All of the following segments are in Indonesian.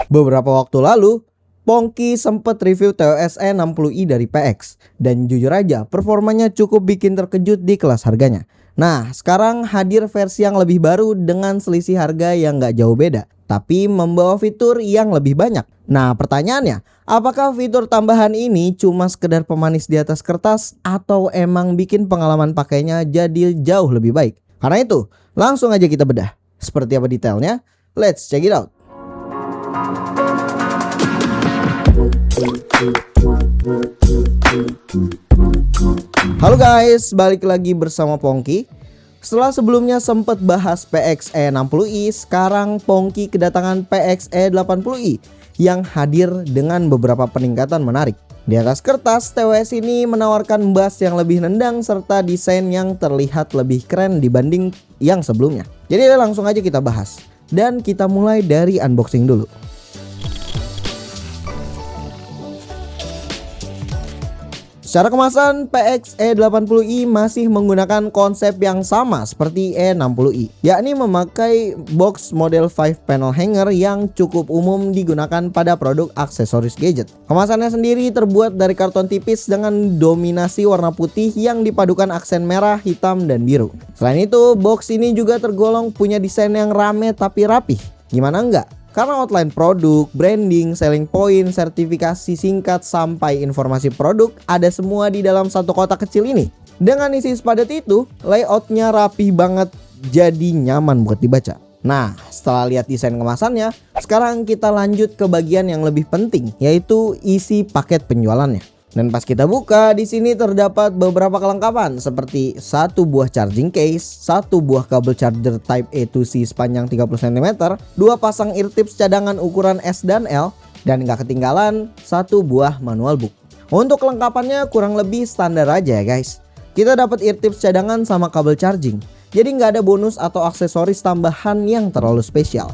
Beberapa waktu lalu, Pongki sempat review TWS E60i dari PX. Dan jujur aja, performanya cukup bikin terkejut di kelas harganya. Nah, sekarang hadir versi yang lebih baru dengan selisih harga yang gak jauh beda, tapi membawa fitur yang lebih banyak. Nah, pertanyaannya, apakah fitur tambahan ini cuma sekedar pemanis di atas kertas atau emang bikin pengalaman pakainya jadi jauh lebih baik? Karena itu, langsung aja kita bedah. Seperti apa detailnya? Let's check it out. Halo guys, balik lagi bersama Pongki. Setelah sebelumnya sempat bahas PX E60i, sekarang Pongki kedatangan PX E80i yang hadir dengan beberapa peningkatan menarik. Di atas kertas, TWS ini menawarkan bass yang lebih nendang serta desain yang terlihat lebih keren dibanding yang sebelumnya. Jadi langsung aja kita bahas. Dan kita mulai dari unboxing dulu. Secara kemasan, PX E80i masih menggunakan konsep yang sama seperti E60i, yakni memakai box model 5 panel hanger yang cukup umum digunakan pada produk aksesoris gadget. Kemasannya sendiri terbuat dari karton tipis dengan dominasi warna putih yang dipadukan aksen merah, hitam, dan biru. Selain itu, box ini juga tergolong punya desain yang rame tapi rapih. Gimana enggak? Karena outline produk, branding, selling point, sertifikasi singkat, sampai informasi produk ada semua di dalam satu kotak kecil ini. Dengan isi sepadat itu, layoutnya rapih banget, jadi nyaman buat dibaca. Nah, setelah lihat desain kemasannya, sekarang kita lanjut ke bagian yang lebih penting, yaitu isi paket penjualannya. Dan pas kita buka, di sini terdapat beberapa kelengkapan seperti satu buah charging case, satu buah kabel charger Type A to C sepanjang 30 cm, dua pasang eartips cadangan ukuran S dan L, dan gak ketinggalan satu buah manual book. Untuk kelengkapannya kurang lebih standar aja ya guys. Kita dapat eartips cadangan sama kabel charging, jadi gak ada bonus atau aksesoris tambahan yang terlalu spesial.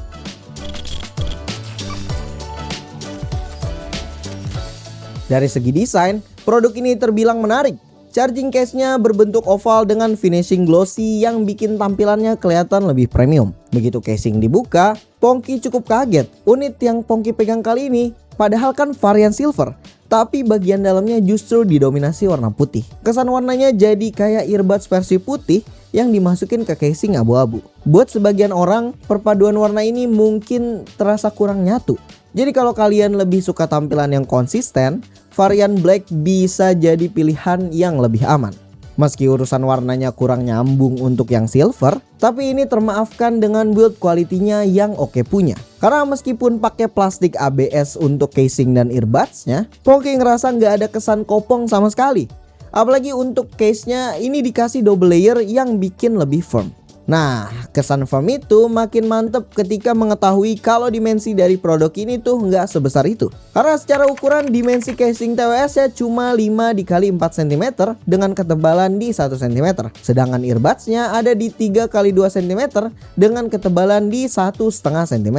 Dari segi desain, produk ini terbilang menarik. Charging case-nya berbentuk oval dengan finishing glossy yang bikin tampilannya kelihatan lebih premium. Begitu casing dibuka, Pongki cukup kaget. Unit yang Pongki pegang kali ini padahal kan varian silver, tapi bagian dalamnya justru didominasi warna putih. Kesan warnanya jadi kayak earbuds versi putih yang dimasukin ke casing abu-abu. Buat sebagian orang, perpaduan warna ini mungkin terasa kurang nyatu. Jadi kalau kalian lebih suka tampilan yang konsisten, varian black bisa jadi pilihan yang lebih aman. Meski urusan warnanya kurang nyambung untuk yang silver, tapi ini termaafkan dengan build quality-nya yang oke punya. Karena meskipun pakai plastik ABS untuk casing dan earbuds-nya, Pongki ngerasa nggak ada kesan kopong sama sekali. Apalagi untuk case-nya ini dikasih double layer yang bikin lebih firm. Nah, kesan firm itu makin mantep ketika mengetahui kalau dimensi dari produk ini tuh nggak sebesar itu. Karena secara ukuran dimensi casing TWS ya cuma 5 x 4 cm dengan ketebalan di 1 cm. Sedangkan earbuds-nya ada di 3 x 2 cm dengan ketebalan di 1,5 cm.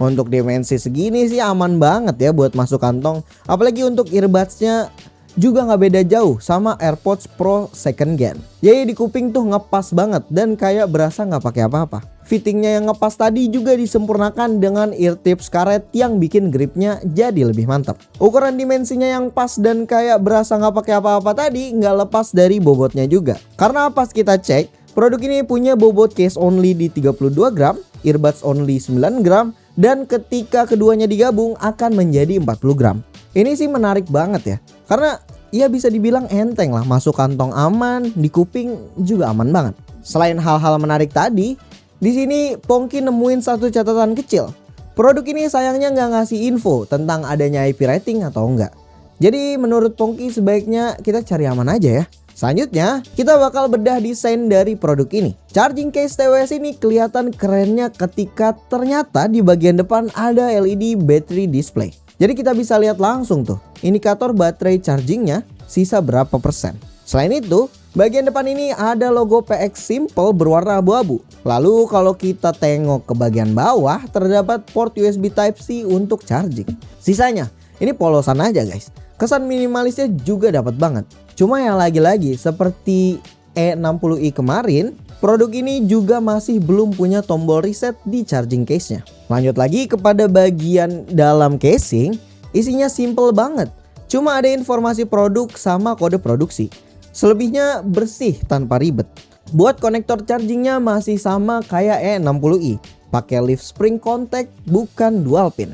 Untuk dimensi segini sih aman banget ya buat masuk kantong. Apalagi untuk earbuds-nya juga nggak beda jauh sama AirPods Pro second gen. Jadi di kuping tuh ngepas banget dan kayak berasa nggak pakai apa-apa. Fittingnya yang ngepas tadi juga disempurnakan dengan eartips karet yang bikin gripnya jadi lebih mantap. Ukuran dimensinya yang pas dan kayak berasa nggak pakai apa-apa tadi nggak lepas dari bobotnya juga. Karena pas kita cek, produk ini punya bobot case only di 32 gram, earbuds only 9 gram, dan ketika keduanya digabung akan menjadi 40 gram. Ini sih menarik banget ya, karena ya bisa dibilang enteng lah, masuk kantong aman, di kuping juga aman banget. Selain hal-hal menarik tadi, di sini Pongki nemuin satu catatan kecil. Produk ini sayangnya nggak ngasih info tentang adanya IP rating atau enggak. Jadi menurut Pongki sebaiknya kita cari aman aja ya. Selanjutnya, kita bakal bedah desain dari produk ini. Charging case TWS ini kelihatan kerennya ketika ternyata di bagian depan ada LED battery display. Jadi kita bisa lihat langsung tuh indikator baterai chargingnya sisa berapa persen. Selain itu, bagian depan ini ada logo PX Simple berwarna abu-abu. Lalu kalau kita tengok ke bagian bawah, terdapat port USB Type-C untuk charging. Sisanya ini polosan aja guys. Kesan minimalisnya juga dapat banget. Cuma yang lagi-lagi seperti E60i kemarin, produk ini juga masih belum punya tombol reset di charging case-nya. Lanjut lagi kepada bagian dalam casing, isinya simple banget. Cuma ada informasi produk sama kode produksi. Selebihnya bersih tanpa ribet. Buat konektor chargingnya masih sama kayak E60i, pakai leaf spring contact bukan dual pin.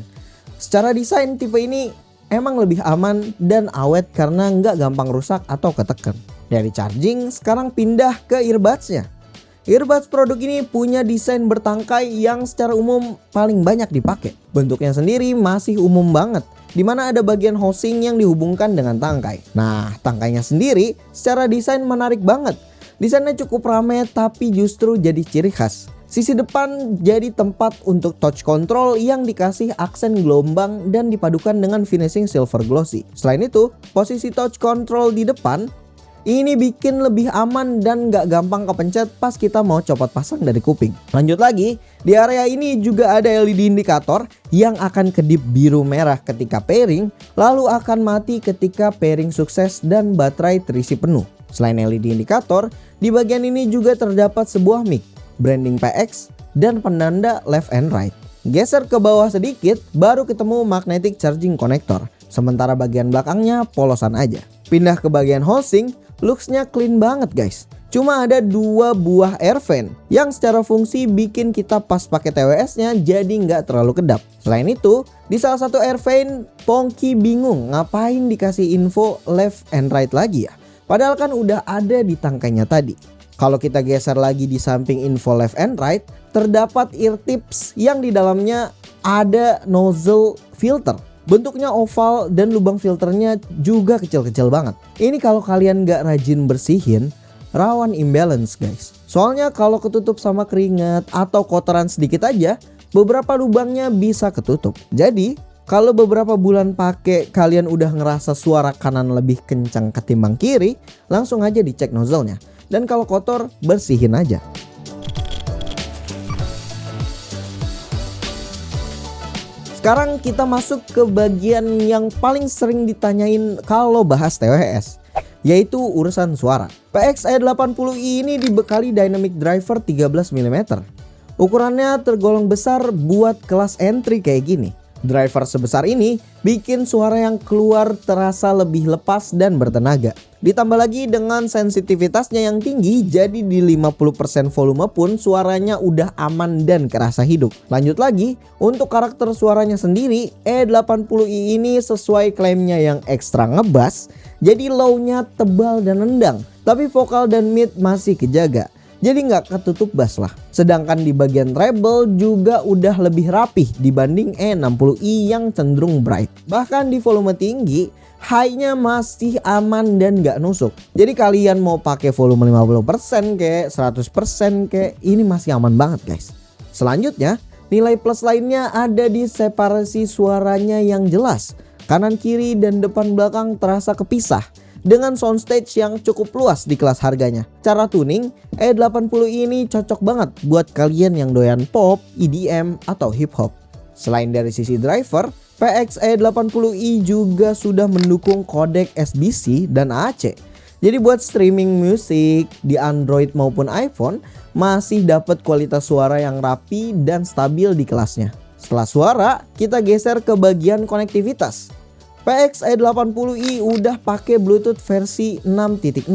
Secara desain tipe ini emang lebih aman dan awet karena nggak gampang rusak atau ketekan. Dari charging sekarang pindah ke earbuds-nya. Earbuds produk ini punya desain bertangkai yang secara umum paling banyak dipakai. Bentuknya sendiri masih umum banget, dimana ada bagian housing yang dihubungkan dengan tangkai. Nah, tangkainya sendiri secara desain menarik banget. Desainnya cukup rame tapi justru jadi ciri khas. Sisi depan jadi tempat untuk touch control yang dikasih aksen gelombang dan dipadukan dengan finishing silver glossy. Selain itu, posisi touch control di depan ini bikin lebih aman dan gak gampang kepencet pas kita mau copot pasang dari kuping. Lanjut lagi, di area ini juga ada LED indikator yang akan kedip biru merah ketika pairing, lalu akan mati ketika pairing sukses dan baterai terisi penuh. Selain LED indikator, di bagian ini juga terdapat sebuah mic, branding PX, dan penanda left and right. Geser ke bawah sedikit, baru ketemu magnetic charging connector. Sementara bagian belakangnya polosan aja. Pindah ke bagian housing, looks-nya clean banget guys. Cuma ada 2 buah air fan yang secara fungsi bikin kita pas pakai TWS-nya jadi nggak terlalu kedap. Selain itu, di salah satu air fan, Pongki bingung ngapain dikasih info left and right lagi ya. Padahal kan udah ada di tangkainya tadi. Kalau kita geser lagi di samping info left and right, terdapat ear tips yang di dalamnya ada nozzle filter. Bentuknya oval dan lubang filternya juga kecil-kecil banget. Ini kalau kalian gak rajin bersihin, rawan imbalance guys. Soalnya kalau ketutup sama keringat atau kotoran sedikit aja, beberapa lubangnya bisa ketutup. Jadi kalau beberapa bulan pakai kalian udah ngerasa suara kanan lebih kencang ketimbang kiri, langsung aja dicek nozzle-nya. Dan kalau kotor, bersihin aja. Sekarang kita masuk ke bagian yang paling sering ditanyain kalau bahas TWS, yaitu urusan suara. PX E80i ini dibekali dynamic driver 13 mm. Ukurannya tergolong besar buat kelas entry kayak gini. Driver sebesar ini bikin suara yang keluar terasa lebih lepas dan bertenaga. Ditambah lagi dengan sensitivitasnya yang tinggi, jadi di 50% volume pun suaranya udah aman dan kerasa hidup. Lanjut lagi, untuk karakter suaranya sendiri, E80i ini sesuai klaimnya yang ekstra ngebass, jadi low-nya tebal dan nendang, tapi vokal dan mid masih kejaga. Jadi nggak ketutup bass lah. Sedangkan di bagian treble juga udah lebih rapih dibanding E60i yang cenderung bright. Bahkan di volume tinggi, high-nya masih aman dan nggak nusuk. Jadi kalian mau pakai volume 50% kayak 100% kayak ini masih aman banget guys. Selanjutnya, nilai plus lainnya ada di separasi suaranya yang jelas. Kanan kiri dan depan belakang terasa kepisah. Dengan soundstage yang cukup luas di kelas harganya. Cara tuning, E80i ini cocok banget buat kalian yang doyan pop, EDM, atau hip hop. Selain dari sisi driver, PX E80i juga sudah mendukung kodek SBC dan AAC. Jadi buat streaming musik di Android maupun iPhone masih dapat kualitas suara yang rapi dan stabil di kelasnya. Setelah suara, kita geser ke bagian konektivitas. PX E80i udah pakai Bluetooth versi 6.0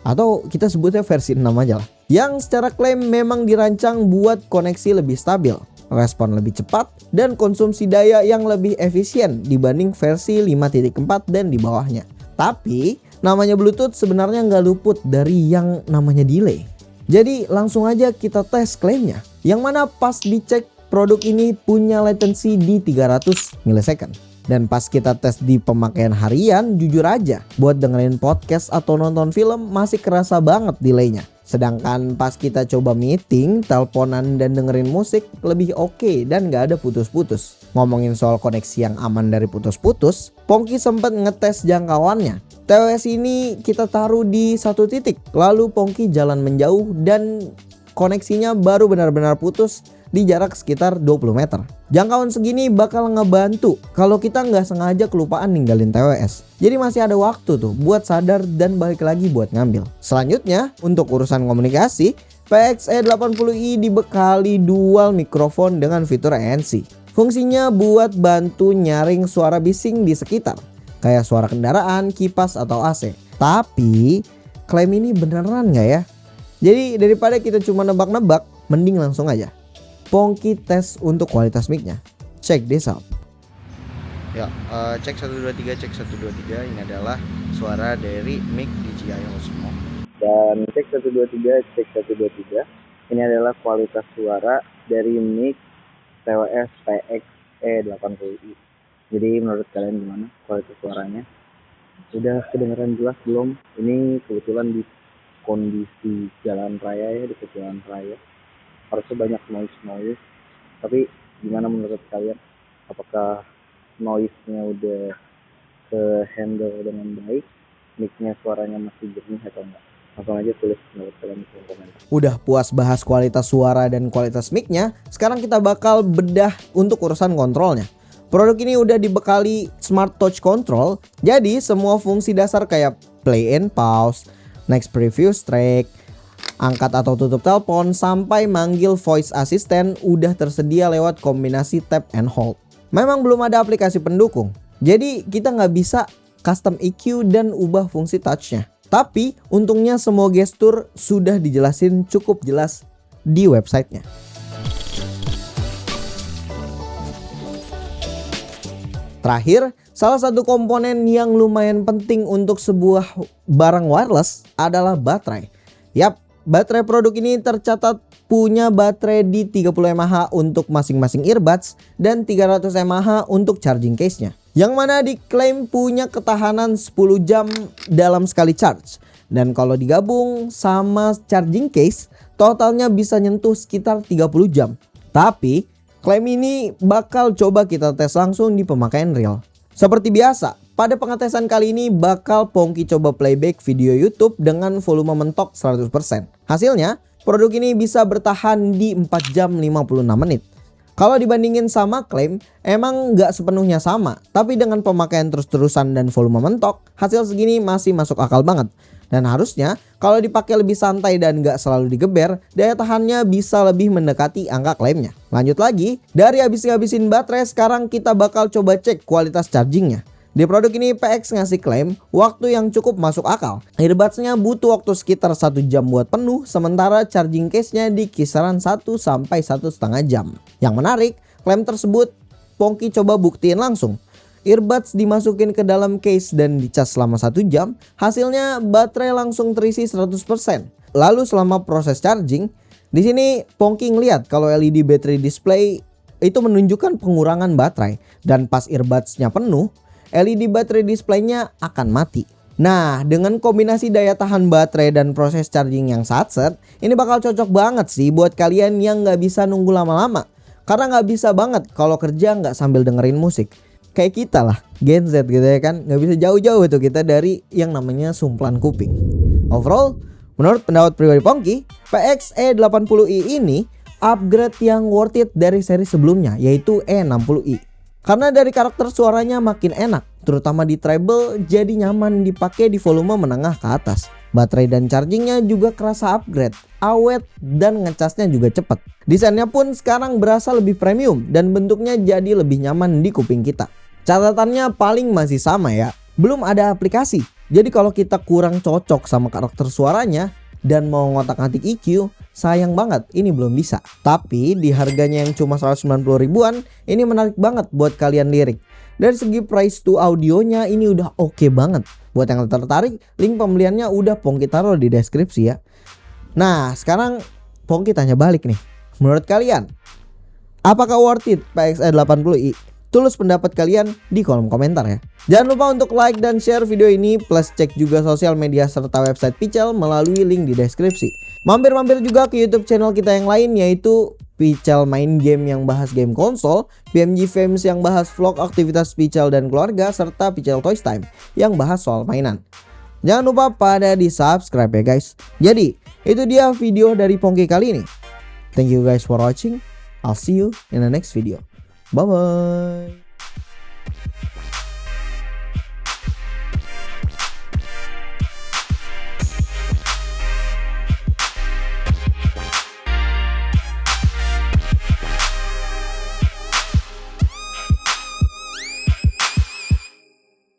atau kita sebutnya versi 6 aja lah. Yang secara klaim memang dirancang buat koneksi lebih stabil, respon lebih cepat, dan konsumsi daya yang lebih efisien dibanding versi 5.4 dan di bawahnya. Tapi namanya Bluetooth sebenarnya nggak luput dari yang namanya delay. Jadi langsung aja kita tes klaimnya. Yang mana pas dicek produk ini punya latency di 300 millisecond. Dan pas kita tes di pemakaian harian, jujur aja buat dengerin podcast atau nonton film masih kerasa banget delaynya. Sedangkan pas kita coba meeting, teleponan dan dengerin musik lebih oke dan gak ada putus-putus. Ngomongin soal koneksi yang aman dari putus-putus, Pongki sempat ngetes jangkauannya. TWS ini kita taruh di satu titik, lalu Pongki jalan menjauh dan koneksinya baru benar-benar putus di jarak sekitar 20 meter. Jangkauan segini bakal ngebantu kalau kita nggak sengaja kelupaan ninggalin TWS. Jadi masih ada waktu tuh buat sadar dan balik lagi buat ngambil. Selanjutnya, untuk urusan komunikasi, PXE80i dibekali dual mikrofon dengan fitur ANC. Fungsinya buat bantu nyaring suara bising di sekitar, kayak suara kendaraan, kipas, atau AC. Tapi, klaim ini beneran nggak ya? Jadi daripada kita cuma nebak-nebak, mending langsung aja Pongki tes untuk kualitas mic-nya. Check this out. Ya, cek 123, cek 123. Ini adalah suara dari mic DJI Osmo. Dan cek 123, cek 123. Ini adalah kualitas suara dari mic TWS PXE80i. Jadi menurut kalian gimana kualitas suaranya? Udah kedengeran jelas belum? Ini kebetulan di kondisi jalan raya ya, di jalan raya. Harusnya banyak noise, tapi gimana menurut kalian? Apakah noise-nya udah ke handle dengan baik, mic-nya suaranya masih jernih atau enggak? Langsung aja tulis menurut kalian di komentar. Udah puas bahas kualitas suara dan kualitas mic-nya, sekarang kita bakal bedah untuk urusan kontrolnya. Produk ini udah dibekali Smart Touch Control, jadi semua fungsi dasar kayak play and pause, next preview track, angkat atau tutup telepon, sampai manggil voice assistant udah tersedia lewat kombinasi tap and hold. Memang belum ada aplikasi pendukung, jadi kita nggak bisa custom EQ dan ubah fungsi touchnya. Tapi untungnya semua gestur sudah dijelasin cukup jelas di websitenya. Terakhir, salah satu komponen yang lumayan penting untuk sebuah barang wireless adalah baterai. Yap, baterai produk ini tercatat punya baterai di 30 mAh untuk masing-masing earbuds dan 300 mAh untuk charging case-nya. Yang mana diklaim punya ketahanan 10 jam dalam sekali charge. Dan kalau digabung sama charging case, totalnya bisa nyentuh sekitar 30 jam. Tapi, klaim ini bakal coba kita tes langsung di pemakaian real. Seperti biasa, pada pengetesan kali ini bakal Pongki coba playback video YouTube dengan volume mentok 100%. Hasilnya, produk ini bisa bertahan di 4 jam 56 menit. Kalau dibandingin sama klaim, emang nggak sepenuhnya sama. Tapi dengan pemakaian terus-terusan dan volume mentok, hasil segini masih masuk akal banget. Dan harusnya kalau dipakai lebih santai dan nggak selalu digeber, daya tahannya bisa lebih mendekati angka klaimnya. Lanjut lagi, dari habis-habisin baterai, sekarang kita bakal coba cek kualitas chargingnya. Di produk ini PX ngasih klaim waktu yang cukup masuk akal. Earbuds-nya butuh waktu sekitar 1 jam buat penuh, sementara charging case-nya di kisaran 1 sampai 1,5 jam. Yang menarik, klaim tersebut Pongki coba buktiin langsung. Earbuds dimasukin ke dalam case dan dicas selama 1 jam, hasilnya baterai langsung terisi 100%. Lalu selama proses charging, di sini Pongki ngeliat kalau LED battery display itu menunjukkan pengurangan baterai, dan pas earbuds-nya penuh, LED baterai displaynya akan mati. Nah, dengan kombinasi daya tahan baterai dan proses charging yang satset, ini bakal cocok banget sih buat kalian yang nggak bisa nunggu lama-lama. Karena nggak bisa banget kalau kerja nggak sambil dengerin musik. Kayak kita lah, Gen Z gitu ya kan, nggak bisa jauh-jauh itu kita dari yang namanya sumplan kuping. Overall, menurut pendapat pribadi Pongki, PXE80i ini upgrade yang worth it dari seri sebelumnya, yaitu E60i. Karena dari karakter suaranya makin enak, terutama di treble, jadi nyaman dipakai di volume menengah ke atas. Baterai dan chargingnya juga kerasa upgrade, awet, dan ngecasnya juga cepet. Desainnya pun sekarang berasa lebih premium dan bentuknya jadi lebih nyaman di kuping kita. Catatannya paling masih sama ya, belum ada aplikasi. Jadi kalau kita kurang cocok sama karakter suaranya dan mau ngotak-ngatik EQ, sayang banget ini belum bisa. Tapi di harganya yang cuma 190 ribuan, ini menarik banget buat kalian lirik. Dari segi price to audionya ini udah oke banget. Buat yang tertarik, link pembeliannya udah Pongki taruh di deskripsi ya. Nah, sekarang Pongki tanya balik nih. Menurut kalian, apakah worth it PXE80i? Tulis pendapat kalian di kolom komentar ya. Jangan lupa untuk like dan share video ini, plus cek juga sosial media serta website Pichel melalui link di deskripsi. Mampir-mampir juga ke YouTube channel kita yang lain, yaitu Pichel Main Game yang bahas game konsol, PMG Films yang bahas vlog aktivitas Pichel dan keluarga, serta Pichel Toys Time yang bahas soal mainan. Jangan lupa pada di subscribe ya guys. Jadi itu dia video dari Pongki kali ini. Thank you guys for watching. I'll see you in the next video. Bye bye.